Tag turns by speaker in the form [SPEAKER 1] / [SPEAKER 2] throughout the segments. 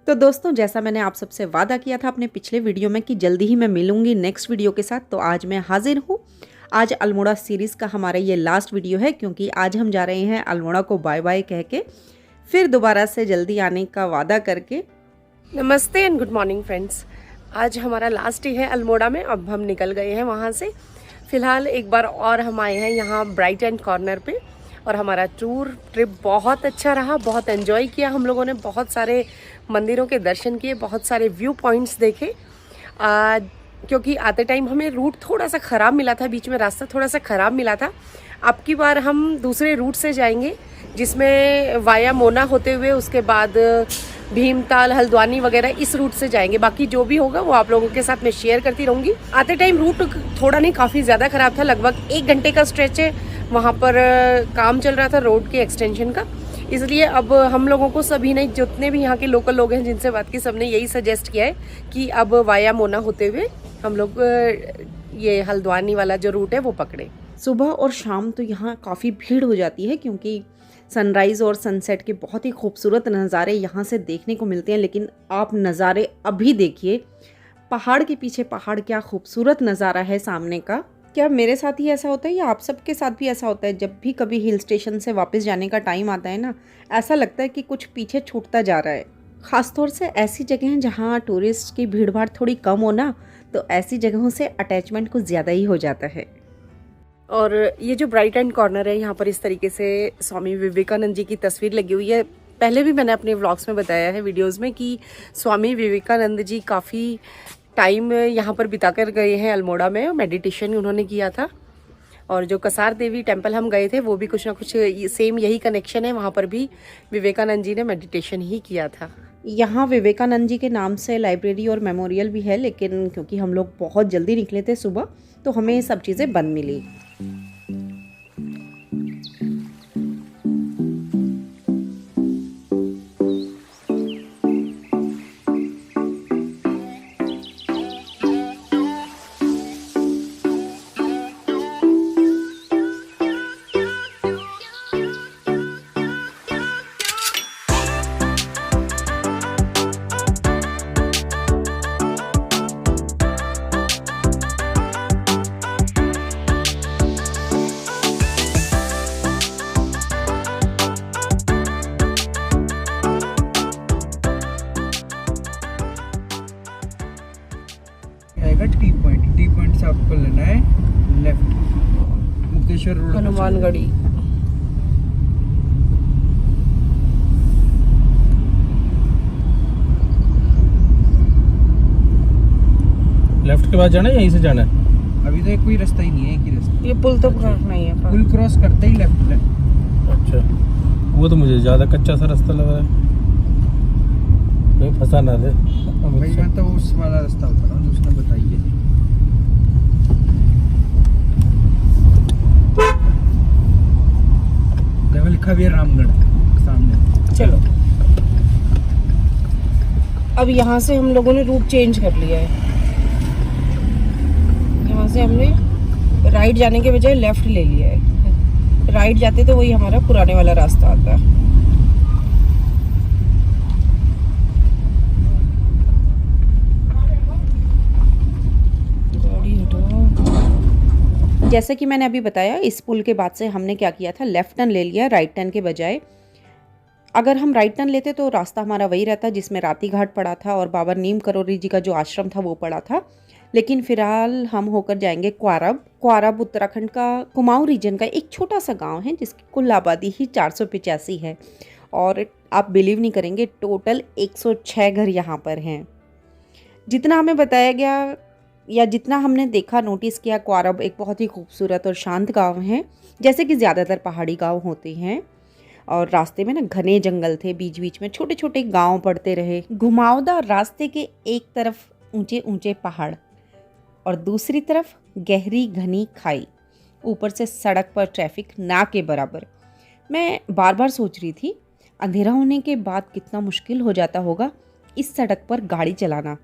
[SPEAKER 1] तो दोस्तों, जैसा मैंने आप सबसे वादा किया था अपने पिछले वीडियो में कि जल्दी ही मैं मिलूंगी नेक्स्ट वीडियो के साथ, तो आज मैं हाजिर हूँ। आज अल्मोड़ा सीरीज़ का हमारा ये लास्ट वीडियो है, क्योंकि आज हम जा रहे हैं अल्मोड़ा को बाय बाय कह के, फिर दोबारा से जल्दी आने का वादा करके।
[SPEAKER 2] नमस्ते एंड गुड मॉर्निंग फ्रेंड्स। आज हमारा लास्ट डे है अल्मोड़ा में। अब हम निकल गए हैं वहाँ से। फ़िलहाल एक बार और हम आए हैं यहाँ ब्राइट एंड कॉर्नर पे, और हमारा ट्रिप बहुत अच्छा रहा। बहुत एंजॉय किया हम लोगों ने, बहुत सारे मंदिरों के दर्शन किए, बहुत सारे व्यू पॉइंट्स देखे। क्योंकि आते टाइम हमें रूट थोड़ा सा ख़राब मिला था, बीच में रास्ता थोड़ा सा ख़राब मिला था। अब की बार हम दूसरे रूट से जाएंगे, जिसमें वाया मोना होते हुए उसके बाद भीमताल, हल्द्वानी वगैरह इस रूट से जाएंगे। बाकी जो भी होगा वो आप लोगों के साथ मैं शेयर करती रहूँगी। आते टाइम रूट थोड़ा नहीं, काफ़ी ज़्यादा ख़राब था। लगभग 1 घंटे का स्ट्रेच है, वहाँ पर काम चल रहा था रोड के एक्सटेंशन का। इसलिए अब हम लोगों को सभी ने, जितने भी यहाँ के लोकल लोग हैं जिनसे बात की, सबने यही सजेस्ट किया है कि अब वाया मोना होते हुए हम लोग ये हल्द्वानी वाला जो रूट है वो पकड़े।
[SPEAKER 1] सुबह और शाम तो यहाँ काफ़ी भीड़ हो जाती है, क्योंकि सनराइज़ और सनसेट के बहुत ही खूबसूरत नज़ारे यहाँ से देखने को मिलते हैं। लेकिन आप नज़ारे अभी देखिए, पहाड़ के पीछे पहाड़, क्या खूबसूरत नज़ारा है सामने का। क्या मेरे साथ ही ऐसा होता है या आप सबके साथ भी ऐसा होता है? जब भी कभी हिल स्टेशन से वापस जाने का टाइम आता है ना, ऐसा लगता है कि कुछ पीछे छूटता जा रहा है। ख़ासतौर से ऐसी जगह हैं जहाँ टूरिस्ट की भीड़ भाड़ थोड़ी कम हो ना, तो ऐसी जगहों से अटैचमेंट कुछ ज़्यादा ही हो जाता है।
[SPEAKER 2] और ये जो ब्राइट एंड कॉर्नर है, यहाँ पर इस तरीके से स्वामी विवेकानंद जी की तस्वीर लगी हुई है। पहले भी मैंने अपने व्लॉग्स में बताया है, वीडियोस में, कि स्वामी विवेकानंद जी काफ़ी टाइम यहाँ पर बिता कर गए हैं अल्मोड़ा में। मेडिटेशन उन्होंने किया था। और जो कसार देवी टेम्पल हम गए थे, वो भी कुछ ना कुछ सेम यही कनेक्शन है। वहाँ पर भी विवेकानंद जी ने मेडिटेशन ही किया था।
[SPEAKER 1] यहाँ विवेकानंद जी के नाम से लाइब्रेरी और मेमोरियल भी है, लेकिन क्योंकि हम लोग बहुत जल्दी निकले थे सुबह, तो हमें ये सब चीज़ें बंद मिली।
[SPEAKER 3] टी पॉइंट से आपको लेना है left, Mukteshwar road,
[SPEAKER 2] Hanumangarhi.
[SPEAKER 4] Left के बाद जाना है, यहीं से जाना है?
[SPEAKER 3] अभी तो कोई रास्ता ही नहीं है, एक ही रास्ता।
[SPEAKER 2] ये पुल तो क्रॉस नहीं है,
[SPEAKER 3] पुल क्रॉस करते ही लेफ्ट है।
[SPEAKER 4] अच्छा, वो तो मुझे ज़्यादा कच्चा सा रास्ता लग रहा है, कहीं फंसा ना दे।
[SPEAKER 3] भाई मैं तो उस वाला रास्ता बता रहा हूँ, उसने बताइए। देखो लिखा भी है रामगढ़ सामने।
[SPEAKER 2] चलो, अब यहाँ से हम लोगों ने रूट चेंज कर लिया है। यहाँ से हमने राइट जाने के बजाय लेफ्ट ले लिया है। राइट जाते तो वही हमारा पुराने वाला रास्ता आता है।
[SPEAKER 1] जैसे कि मैंने अभी बताया, इस पुल के बाद से हमने क्या किया था, लेफ्ट टर्न ले लिया राइट टर्न के बजाय। अगर हम राइट टर्न लेते तो रास्ता हमारा वही रहता जिसमें राती घाट पड़ा था और बाबा नीम करोली जी का जो आश्रम था वो पड़ा था। लेकिन फिलहाल हम होकर जाएंगे क्वारब। क्वारब उत्तराखंड का कुमाऊं रीजन का एक छोटा सा गांव है, जिसकी कुल आबादी ही 485 है। और आप बिलीव नहीं करेंगे, टोटल 106 घर यहाँ पर हैं। जितना हमें बताया गया या जितना हमने देखा, नोटिस किया, क्वारब एक बहुत ही खूबसूरत और शांत गांव है, जैसे कि ज़्यादातर पहाड़ी गांव होते हैं। और रास्ते में ना घने जंगल थे, बीच बीच में छोटे छोटे गांव पड़ते रहे। घुमावदार रास्ते के एक तरफ ऊंचे ऊंचे पहाड़ और दूसरी तरफ गहरी घनी खाई, ऊपर से सड़क पर ट्रैफिक ना के बराबर। मैं बार बार सोच रही थी, अंधेरा होने के बाद कितना मुश्किल हो जाता होगा इस सड़क पर गाड़ी चलाना।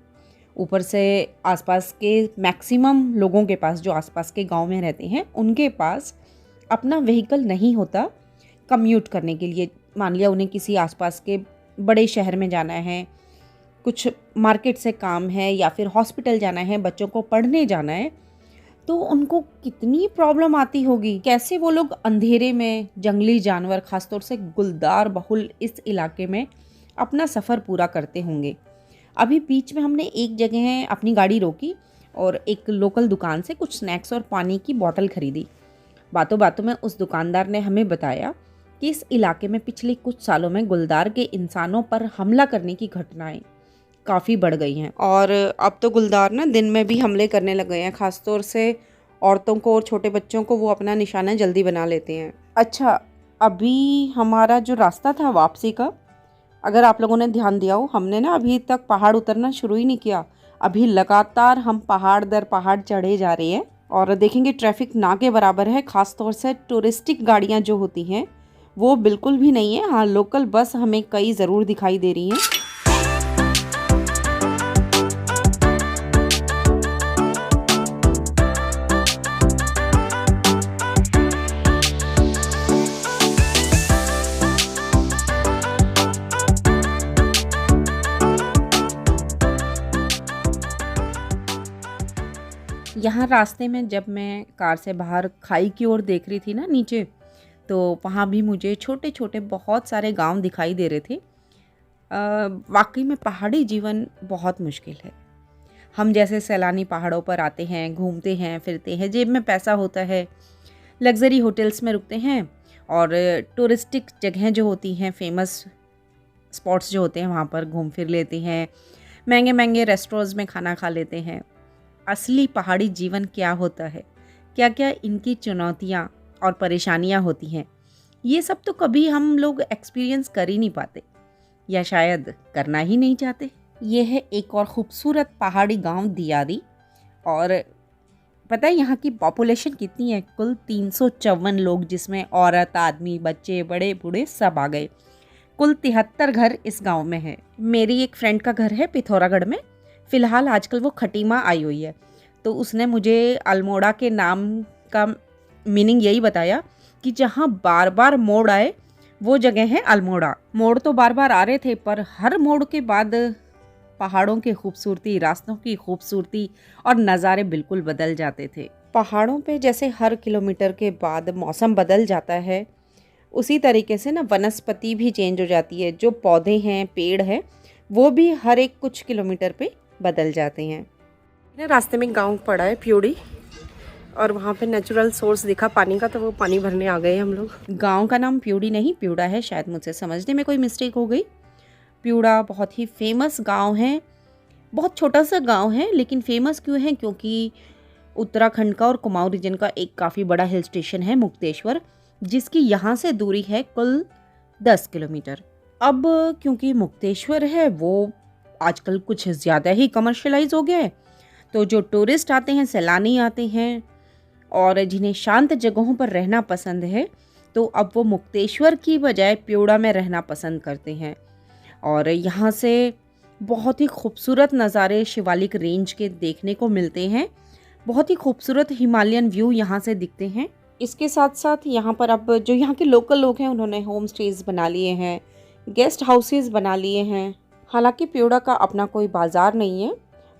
[SPEAKER 1] ऊपर से आसपास के मैक्सिमम लोगों के पास, जो आसपास के गांव में रहते हैं, उनके पास अपना व्हीकल नहीं होता कम्यूट करने के लिए। मान लिया उन्हें किसी आसपास के बड़े शहर में जाना है कुछ मार्केट से काम है या फिर हॉस्पिटल जाना है, बच्चों को पढ़ने जाना है, तो उनको कितनी प्रॉब्लम आती होगी। कैसे वो लोग अंधेरे में जंगली जानवर, खासतौर से गुलदार बहुल इस इलाके में अपना सफ़र पूरा करते होंगे। अभी बीच में हमने एक जगह अपनी गाड़ी रोकी और एक लोकल दुकान से कुछ स्नैक्स और पानी की बोतल खरीदी। बातों बातों में उस दुकानदार ने हमें बताया कि इस इलाके में पिछले कुछ सालों में गुलदार के इंसानों पर हमला करने की घटनाएं काफ़ी बढ़ गई हैं और अब तो गुलदार ना दिन में भी हमले करने लग गए हैं। ख़ासतौर से औरतों को और छोटे बच्चों को वो अपना निशाना जल्दी बना लेते हैं। अच्छा, अभी हमारा जो रास्ता था वापसी का, अगर आप लोगों ने ध्यान दिया हो, हमने ना अभी तक पहाड़ उतरना शुरू ही नहीं किया। अभी लगातार हम पहाड़ दर पहाड़ चढ़े जा रहे हैं और देखेंगे ट्रैफिक ना के बराबर है। ख़ासतौर से टूरिस्टिक गाड़ियाँ जो होती हैं वो बिल्कुल भी नहीं है। हाँ, लोकल बस हमें कई ज़रूर दिखाई दे रही हैं। यहाँ रास्ते में जब मैं कार से बाहर खाई की ओर देख रही थी ना नीचे, तो वहाँ भी मुझे छोटे छोटे बहुत सारे गांव दिखाई दे रहे थे। वाकई में पहाड़ी जीवन बहुत मुश्किल है। हम जैसे सैलानी पहाड़ों पर आते हैं, घूमते हैं, फिरते हैं, जेब में पैसा होता है, लग्जरी होटल्स में रुकते हैं और टूरिस्टिक जगहें जो होती हैं, फेमस स्पॉट्स जो होते हैं वहाँ पर घूम फिर लेते हैं, महंगे महंगे रेस्टोरेंट्स में खाना खा लेते हैं। असली पहाड़ी जीवन क्या होता है, क्या क्या इनकी चुनौतियाँ और परेशानियाँ होती हैं, ये सब तो कभी हम लोग एक्सपीरियंस कर ही नहीं पाते या शायद करना ही नहीं चाहते। ये है एक और ख़ूबसूरत पहाड़ी गांव दियारी। और पता है यहाँ की पॉपुलेशन कितनी है? कुल 354 लोग, जिसमें औरत, आदमी, बच्चे, बड़े बूढ़े सब आ गए। कुल 73 घर इस गांव में है। मेरी एक फ्रेंड का घर है पिथौरागढ़ में। फ़िलहाल आजकल वो खटीमा आई हुई है, तो उसने मुझे अल्मोड़ा के नाम का मीनिंग यही बताया कि जहाँ बार बार मोड़ आए वो जगह है अल्मोड़ा। मोड़ तो बार बार आ रहे थे, पर हर मोड़ के बाद पहाड़ों की खूबसूरती, रास्तों की खूबसूरती और नज़ारे बिल्कुल बदल जाते थे। पहाड़ों पे जैसे हर किलोमीटर के बाद मौसम बदल जाता है, उसी तरीके से ना वनस्पति भी चेंज हो जाती है। जो पौधे हैं, पेड़ हैं, वो भी हर एक कुछ किलोमीटर पे बदल जाते हैं।
[SPEAKER 2] रास्ते में गांव पड़ा है प्यूड़ी, और वहाँ पे नेचुरल सोर्स दिखा पानी का, तो वो पानी भरने आ गए हम लोग।
[SPEAKER 1] गांव का नाम प्यूड़ी नहीं, प्यूड़ा है। शायद मुझसे समझने में कोई मिस्टेक हो गई। प्यूड़ा बहुत ही फेमस गांव है। बहुत छोटा सा गांव है, लेकिन फेमस क्यों है? क्योंकि उत्तराखंड का और कुमाऊं रीजन का एक काफ़ी बड़ा हिल स्टेशन है मुक्तेश्वर, जिसकी यहाँ से दूरी है कुल 10 किलोमीटर। अब क्योंकि मुक्तेश्वर है वो आजकल कुछ ज़्यादा ही कमर्शलाइज हो गया है, तो जो टूरिस्ट आते हैं, सैलानी आते हैं और जिन्हें शांत जगहों पर रहना पसंद है, तो अब वो मुक्तेश्वर की बजाय प्यूड़ा में रहना पसंद करते हैं। और यहाँ से बहुत ही खूबसूरत नज़ारे शिवालिक रेंज के देखने को मिलते हैं। बहुत ही खूबसूरत हिमालयन व्यू यहाँ से दिखते हैं। इसके साथ साथ यहाँ पर अब जो यहाँ के लोकल लोग हैं, उन्होंने होम स्टेज बना लिए हैं, गेस्ट हाउसेस बना लिए हैं। हालांकि प्यूड़ा का अपना कोई बाज़ार नहीं है,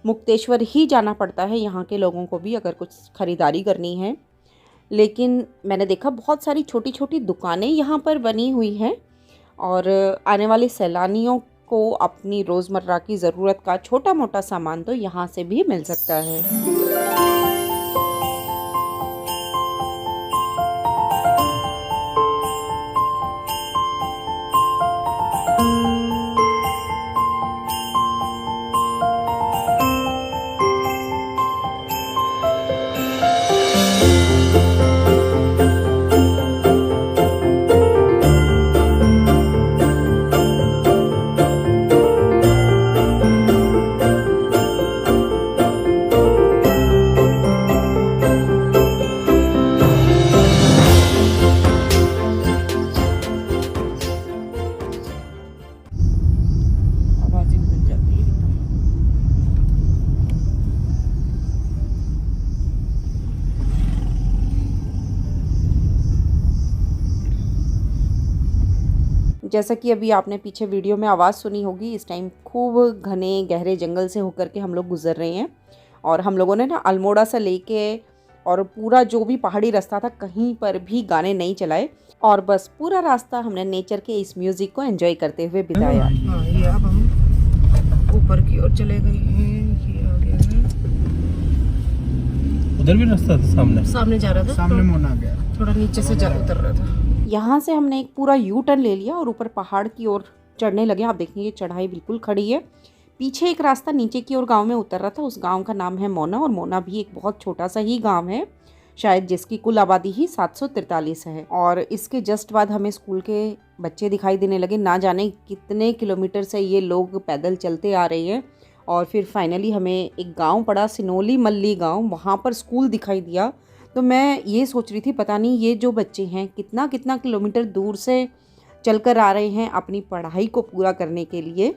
[SPEAKER 1] मुक्तेश्वर ही जाना पड़ता है यहाँ के लोगों को भी अगर कुछ ख़रीदारी करनी है। लेकिन मैंने देखा बहुत सारी छोटी छोटी दुकानें यहाँ पर बनी हुई हैं और आने वाले सैलानियों को अपनी रोज़मर्रा की ज़रूरत का छोटा मोटा सामान तो यहाँ से भी मिल सकता है। जैसा कि अभी आपने पीछे वीडियो में आवाज़ सुनी होगी, इस टाइम खूब घने गहरे जंगल से होकर के हम लोग गुजर रहे हैं। और हम लोगों ने ना अल्मोड़ा से लेके और पूरा जो भी पहाड़ी रास्ता था कहीं पर भी गाने नहीं चलाए और बस पूरा रास्ता हमने नेचर के इस म्यूज़िक को एंजॉय करते हुए बिताया।
[SPEAKER 2] हाँ, ये अब हम ऊपर की ओर चले गए हैं। ये आ गया है,
[SPEAKER 4] उधर भी रास्ता था
[SPEAKER 2] सामने जा रहा था,
[SPEAKER 3] सामने मोना आ गया।
[SPEAKER 2] थोड़ा नीचे से उतर रहा था।
[SPEAKER 1] यहाँ से हमने एक पूरा यू टर्न ले लिया और ऊपर पहाड़ की ओर चढ़ने लगे। आप देखेंगे चढ़ाई बिल्कुल खड़ी है। पीछे एक रास्ता नीचे की ओर गांव में उतर रहा था, उस गांव का नाम है मोना और मोना भी एक बहुत छोटा सा ही गांव है, शायद जिसकी कुल आबादी ही 743 है। और इसके जस्ट बाद हमें स्कूल के बच्चे दिखाई देने लगे। ना जाने कितने किलोमीटर से ये लोग पैदल चलते आ रहे हैं और फिर फाइनली हमें एक गांव पड़ा, सिनोली मल्ली गांव, वहाँ पर स्कूल दिखाई दिया। तो मैं ये सोच रही थी पता नहीं ये जो बच्चे हैं कितना कितना किलोमीटर दूर से चलकर आ रहे हैं अपनी पढ़ाई को पूरा करने के लिए।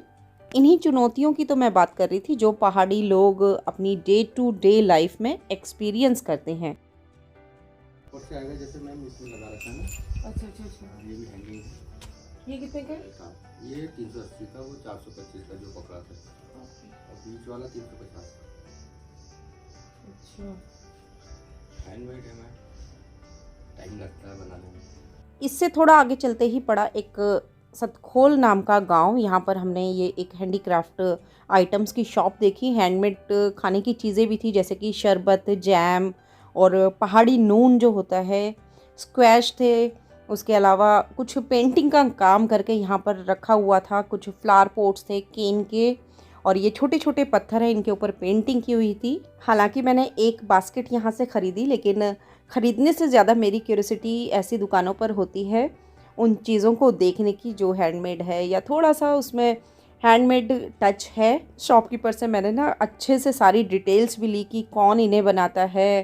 [SPEAKER 1] इन्हीं चुनौतियों की तो मैं बात कर रही थी जो पहाड़ी लोग अपनी डे टू डे लाइफ में एक्सपीरियंस करते हैं।
[SPEAKER 5] से आएगा जैसे मैम इसमें लगा रखा है ना।
[SPEAKER 2] अच्छा अच्छा अच्छा,
[SPEAKER 5] ये भी हैंगिंग है।
[SPEAKER 2] ये कितने का?
[SPEAKER 5] ये 380 का, वो 425 का जो पकड़ा था, और बीच वाला 350।
[SPEAKER 2] अच्छा,
[SPEAKER 5] हैंडमेड है मैम, टाइम लगता है बनाने में।
[SPEAKER 1] इससे थोड़ा आगे चलते ही पड़ा एक सतखोल नाम का गांव। यहाँ पर हमने ये एक हैंडीक्राफ्ट आइटम्स की शॉप देखी। हैंडमेड खाने की चीज़ें भी थी जैसे कि शरबत, जैम और पहाड़ी नून जो होता है, स्क्वैश थे। उसके अलावा कुछ पेंटिंग का काम करके यहाँ पर रखा हुआ था। कुछ फ्लावर पोट्स थे केन के और ये छोटे छोटे पत्थर हैं, इनके ऊपर पेंटिंग की हुई थी। हालांकि मैंने एक बास्केट यहाँ से ख़रीदी, लेकिन ख़रीदने से ज़्यादा मेरी क्यूरियोसिटी ऐसी दुकानों पर होती है उन चीज़ों को देखने की जो हैंडमेड है या थोड़ा सा उसमें हैंडमेड टच है। शॉपकीपर से मैंने ना अच्छे से सारी डिटेल्स भी ली कि कौन इन्हें बनाता है।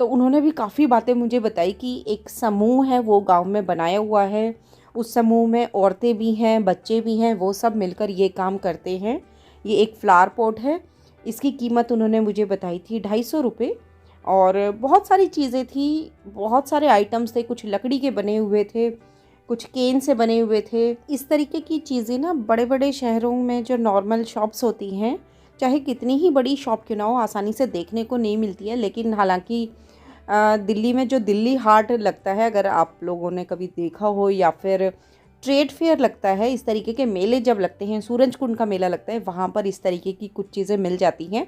[SPEAKER 1] तो उन्होंने भी काफ़ी बातें मुझे बताई कि एक समूह है वो गांव में बनाया हुआ है, उस समूह में औरतें भी हैं, बच्चे भी हैं, वो सब मिलकर ये काम करते हैं। ये एक फ्लावर पॉट है, इसकी कीमत उन्होंने मुझे बताई थी 250 रुपये। और बहुत सारी चीज़ें थी, बहुत सारे आइटम्स थे, कुछ लकड़ी के बने हुए थे, कुछ केन से बने हुए थे। इस तरीके की चीज़ें ना बड़े बड़े शहरों में जो नॉर्मल शॉप्स होती हैं, चाहे कितनी ही बड़ी शॉप क्यों ना हो, आसानी से देखने को नहीं मिलती है। लेकिन हालांकि दिल्ली में जो दिल्ली हाट लगता है, अगर आप लोगों ने कभी देखा हो, या फिर ट्रेड फेयर लगता है, इस तरीके के मेले जब लगते हैं, सूरजकुंड का मेला लगता है, वहाँ पर इस तरीके की कुछ चीज़ें मिल जाती हैं।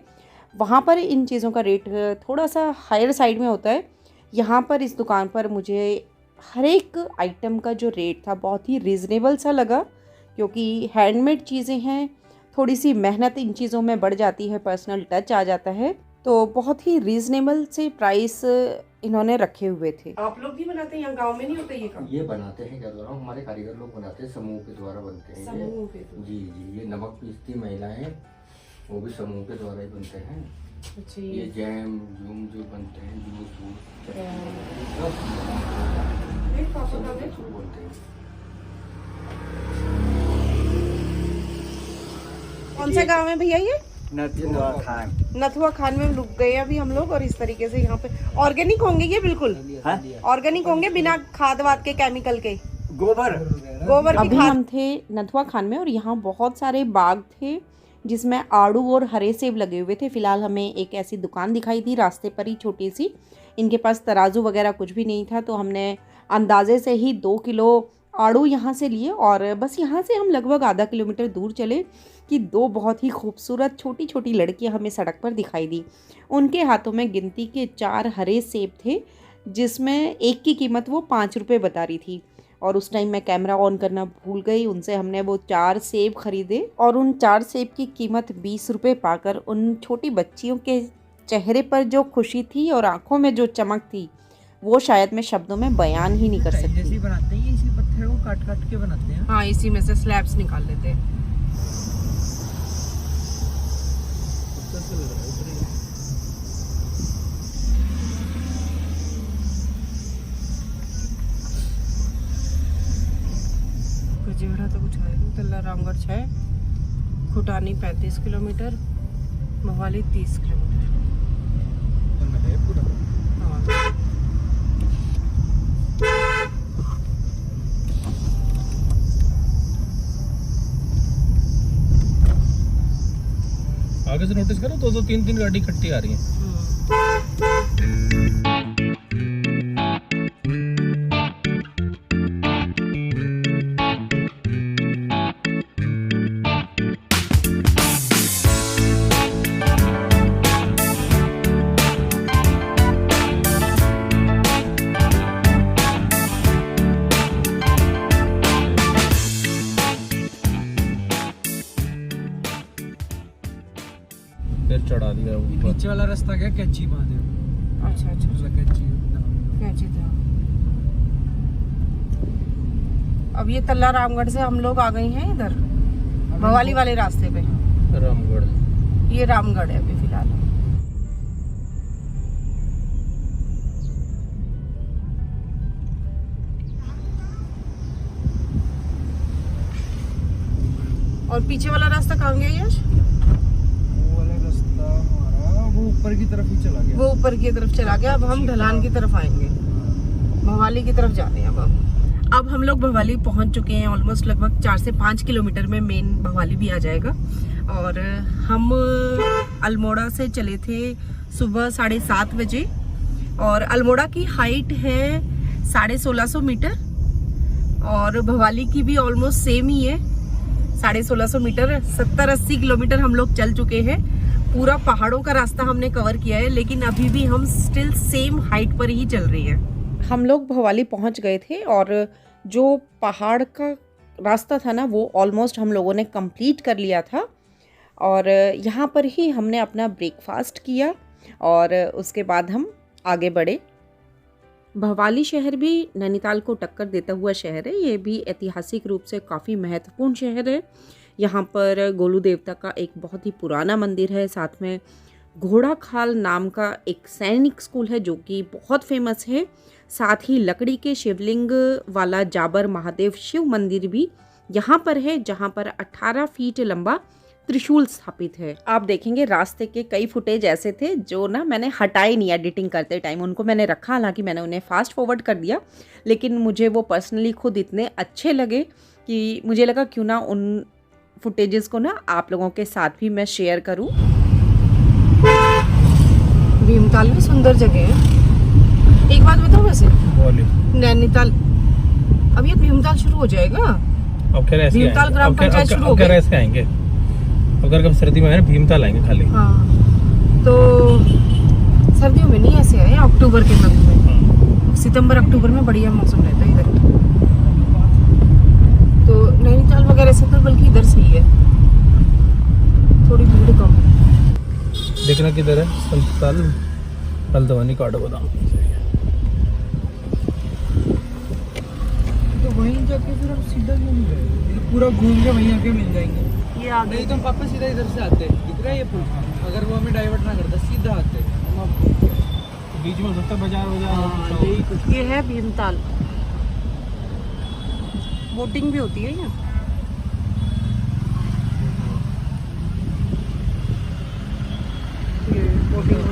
[SPEAKER 1] वहाँ पर इन चीज़ों का रेट थोड़ा सा हायर साइड में होता है। यहाँ पर इस दुकान पर मुझे हर एक आइटम का जो रेट था बहुत ही रीज़नेबल सा लगा, क्योंकि हैंडमेड चीज़ें हैं, थोड़ी सी मेहनत इन चीज़ों में बढ़ जाती है, पर्सनल टच आ जाता है, तो बहुत ही रीज़नेबल से प्राइस इन्होंने रखे हुए थे।
[SPEAKER 2] आप लोग भी बनाते हैं? यहाँ गांव में नहीं होता ये काम?
[SPEAKER 5] ये बनाते हैं, क्या बोल रहा हूँ, हमारे कारीगर लोग बनाते हैं, समूह के द्वारा बनते हैं।
[SPEAKER 2] समूह के
[SPEAKER 5] जी जी, ये नमक पीसती महिलाएं, वो भी समूह के द्वारा ही बनते हैं।
[SPEAKER 2] अच्छा,
[SPEAKER 5] ये जैम जूम जो बनते हैं, जूस वूस सब बनते हैं।
[SPEAKER 2] कौन सा गांव है भैया ये?
[SPEAKER 3] नथुआ खान।
[SPEAKER 2] नथुआ खान में रुक गए अभी हम लोग। और इस तरीके से यहाँ पे ऑर्गेनिक होंगे ये, बिल्कुल ऑर्गेनिक होंगे, बिना खाद वाद के, केमिकल के, गोबर की
[SPEAKER 1] अभी
[SPEAKER 2] खाद।
[SPEAKER 1] हम थे नथुआ खान में और यहाँ बहुत सारे बाग थे जिसमें आड़ू और हरे सेब लगे हुए थे। फ़िलहाल हमें एक ऐसी दुकान दिखाई दी रास्ते पर ही, छोटी सी। इनके पास तराजू वगैरह कुछ भी नहीं था, तो हमने अंदाजे से ही 2 किलो आड़ू यहाँ से लिए और बस यहाँ से हम लगभग आधा किलोमीटर दूर चले कि 2 बहुत ही खूबसूरत छोटी छोटी लड़कियाँ हमें सड़क पर दिखाई दी। उनके हाथों में गिनती के 4 हरे सेब थे, जिसमें एक की कीमत वो 5 रुपये बता रही थी। और उस टाइम मैं कैमरा ऑन करना भूल गई। उनसे हमने वो 4 सेब खरीदे और उन 4 सेब की कीमत 20 रुपये पाकर उन छोटी बच्चियों के चेहरे पर जो खुशी थी और आंखों में जो चमक थी, वो शायद मैं शब्दों में बयान ही नहीं कर सकती।
[SPEAKER 3] जैसे बनाते हैं, इसी पत्थर को काट काट के बनाते हैं।
[SPEAKER 2] हाँ, इसी में से स्लैब्स निकाल लेते हैं। गजेड़ा तो कुछ है नहीं। तल्ला रामगढ़ 6, खुटानी 35 किलोमीटर, मोहाली 30 किलोमीटर। हाँ।
[SPEAKER 4] आगे से नोटिस करो, 2-2 3-3 गाड़ी इकट्ठी आ रही है। फिर चढ़ा दिया ऊपर।
[SPEAKER 3] नीचे वाला रास्ता क्या कैची महादेव।
[SPEAKER 2] अच्छा अच्छा
[SPEAKER 3] मतलब कैची
[SPEAKER 2] कैची था। अब ये तल्ला रामगढ़ से हम लोग आ गए हैं इधर भवाली वाले रास्ते पे।
[SPEAKER 4] रामगढ़,
[SPEAKER 2] ये रामगढ़ है अभी फिलहाल। और पीछे वाला रास्ता कहाँ गया यश?
[SPEAKER 3] वो वाला रास्ता हमारा वो ऊपर की तरफ ही चला गया।
[SPEAKER 2] वो ऊपर की तरफ चला गया। अब हम ढलान की तरफ आएंगे, भवाली की तरफ जाते हैं। अब हम लोग भवाली पहुंच चुके हैं। ऑलमोस्ट लगभग 4 से 5 किलोमीटर में मेन भवाली भी आ जाएगा। और हम अल्मोड़ा से चले थे सुबह 7:30 बजे और अल्मोड़ा की हाइट है 1650 मीटर और भवाली की भी ऑलमोस्ट सेम ही है 1650 मीटर। 70-80 किलोमीटर हम लोग चल चुके हैं। पूरा पहाड़ों का रास्ता हमने कवर किया है, लेकिन अभी भी हम स्टिल सेम हाइट पर ही चल रही है।
[SPEAKER 1] हम लोग भवाली पहुंच गए थे और जो पहाड़ का रास्ता था ना वो ऑलमोस्ट हम लोगों ने कंप्लीट कर लिया था। और यहाँ पर ही हमने अपना ब्रेकफास्ट किया और उसके बाद हम आगे बढ़े। भवाली शहर भी नैनीताल को टक्कर देता हुआ शहर है। ये भी ऐतिहासिक रूप से काफ़ी महत्वपूर्ण शहर है। यहाँ पर गोलू देवता का एक बहुत ही पुराना मंदिर है। साथ में घोड़ा खाल नाम का एक सैनिक स्कूल है जो कि बहुत फेमस है। साथ ही लकड़ी के शिवलिंग वाला जाबर महादेव शिव मंदिर भी यहाँ पर है, जहाँ पर 18 फीट लंबा त्रिशूल स्थापित है। आप देखेंगे रास्ते के कई फुटेज ऐसे थे जो ना मैंने हटाए नहीं एडिटिंग करते टाइम, उनको मैंने रखा। हालांकि मैंने उन्हें फास्ट फॉरवर्ड कर दिया, लेकिन मुझे वो पर्सनली खुद इतने अच्छे लगे कि मुझे लगा क्यों ना उन फुटेजेस को ना आप लोगों के साथ भी मैं शेयर करूं।
[SPEAKER 2] भीमताल भी सुंदर जगह है। एक बात बताओ वैसे, नैनीताल अब ये भीमताल शुरू हो जाएगा।
[SPEAKER 4] अब क्या ऐसे
[SPEAKER 2] भीमताल ग्राम पंचायत शुरू हो
[SPEAKER 4] गई।
[SPEAKER 2] गई।
[SPEAKER 4] ऐसे आएंगे अगर कब सर्दी में है ना भीमताल आएंगे खाली।
[SPEAKER 2] हाँ, तो सर्दियों में नहीं ऐसे आए, अक्टूबर के मंथ में। सितंबर अक्टूबर में बढ़िया मौसम रहता है इधर। तो नैनीताल वगैरह से तो बल्कि इधर सही है, थोड़ी भीड़ कम है।
[SPEAKER 4] देखना किधर है, संताल हल्द्वानी काटो बादाम।
[SPEAKER 3] तो वहीं जाके फिर हम सीधा क्यों नहीं गए? पूरा घूम के वहीं आके मिल जाएंगे।
[SPEAKER 2] ये आगे
[SPEAKER 3] नहीं तो हम पापा सीधा इधर से आते। दिख रहा है ये पुल? अगर वो हमें डाइवर्ट ना करता सीधा आते हम। अब
[SPEAKER 4] बीच में सकता बाजार
[SPEAKER 3] यही कुछ
[SPEAKER 2] ये है भीमताल। बोटिंग भी होती है यहाँ। ये बोटिंग,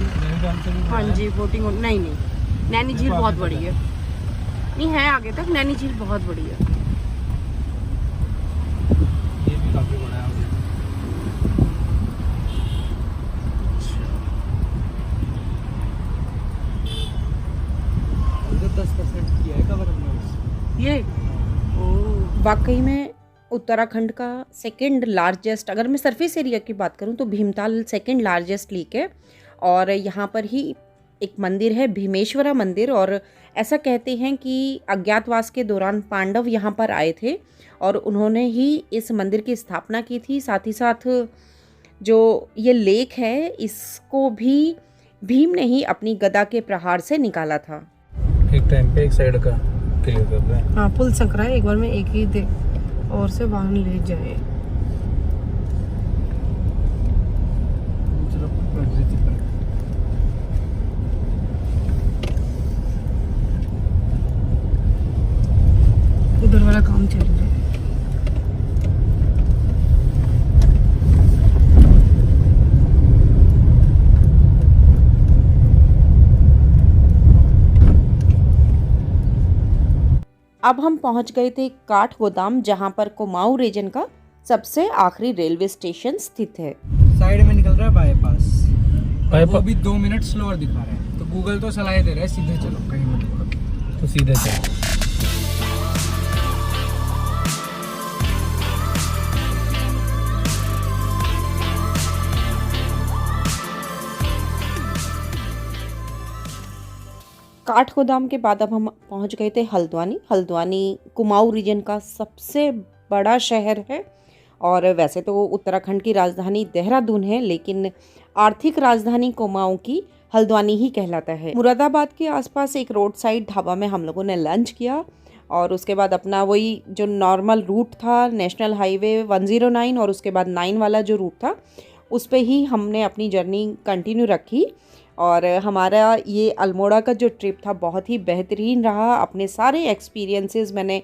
[SPEAKER 2] हाँ जी बोटिंग। नहीं नहीं, नैनी झील बहुत बड़ी है। नहीं है आगे तक, नैनी झील बहुत बड़ी है।
[SPEAKER 4] ये भी काफी बड़ा है।
[SPEAKER 3] 10% किया है कवर हमने।
[SPEAKER 2] ये
[SPEAKER 1] वाकई में उत्तराखंड का सेकंड लार्जेस्ट, अगर मैं सरफेस एरिया की बात करूं तो भीमताल सेकंड लार्जेस्ट लेक है। और यहाँ पर ही एक मंदिर है भीमेश्वरा मंदिर। और ऐसा कहते हैं कि अज्ञातवास के दौरान पांडव यहाँ पर आए थे और उन्होंने ही इस मंदिर की स्थापना की थी। साथ ही साथ जो ये लेक है इसको भी भीम ने ही अपनी गदा के प्रहार से निकाला था।
[SPEAKER 4] एक टाइम पे एक साइड का क्लियर कर रहे हैं।
[SPEAKER 2] हाँ पुल संकरा है। एक बार में एक ही दे और से वाहन ले जाए। उधर वाला काम चल रहा है।
[SPEAKER 1] अब हम पहुंच गए थे काठगोदाम, जहां पर कुमाऊं रीजन का सबसे आखिरी रेलवे स्टेशन स्थित है।
[SPEAKER 3] साइड में निकल रहा है बाईपास, वो
[SPEAKER 4] बाईपास
[SPEAKER 3] भी 2 मिनट स्लोअर दिखा रहा है। तो गूगल तो सलाह दे रहा है सीधे चलो, कहीं मत रुको।
[SPEAKER 4] तो सीधे चल।
[SPEAKER 1] काठगोदाम के बाद अब हम पहुंच गए थे हल्द्वानी। हल्द्वानी कुमाऊं रीजन का सबसे बड़ा शहर है और वैसे तो उत्तराखंड की राजधानी देहरादून है, लेकिन आर्थिक राजधानी कुमाऊं की हल्द्वानी ही कहलाता है। मुरादाबाद के आसपास एक रोड साइड ढाबा में हम लोगों ने लंच किया और उसके बाद अपना वही जो नॉर्मल रूट था, नेशनल हाईवे 109 और उसके बाद 9 वाला जो रूट था, उस पे ही हमने अपनी जर्नी कंटिन्यू रखी। और हमारा ये अल्मोड़ा का जो ट्रिप था बहुत ही बेहतरीन रहा। अपने सारे एक्सपीरियंसेस मैंने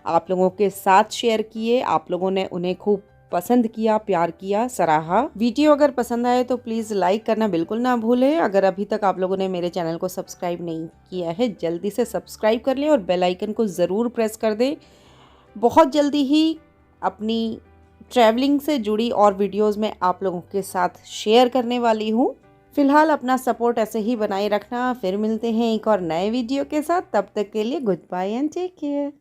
[SPEAKER 1] आप लोगों के साथ शेयर किए, आप लोगों ने उन्हें खूब पसंद किया, प्यार किया, सराहा। वीडियो अगर पसंद आए तो प्लीज़ लाइक करना बिल्कुल ना भूलें। अगर अभी तक आप लोगों ने मेरे चैनल को सब्सक्राइब नहीं किया है, जल्दी से सब्सक्राइब कर लें और बेल आइकन को ज़रूर प्रेस कर दें। बहुत जल्दी ही अपनी ट्रैवलिंग से जुड़ी और वीडियोस में आप लोगों के साथ शेयर करने वाली हूँ। फिलहाल अपना सपोर्ट ऐसे ही बनाए रखना। फिर मिलते हैं एक और नए वीडियो के साथ, तब तक के लिए goodbye and take care.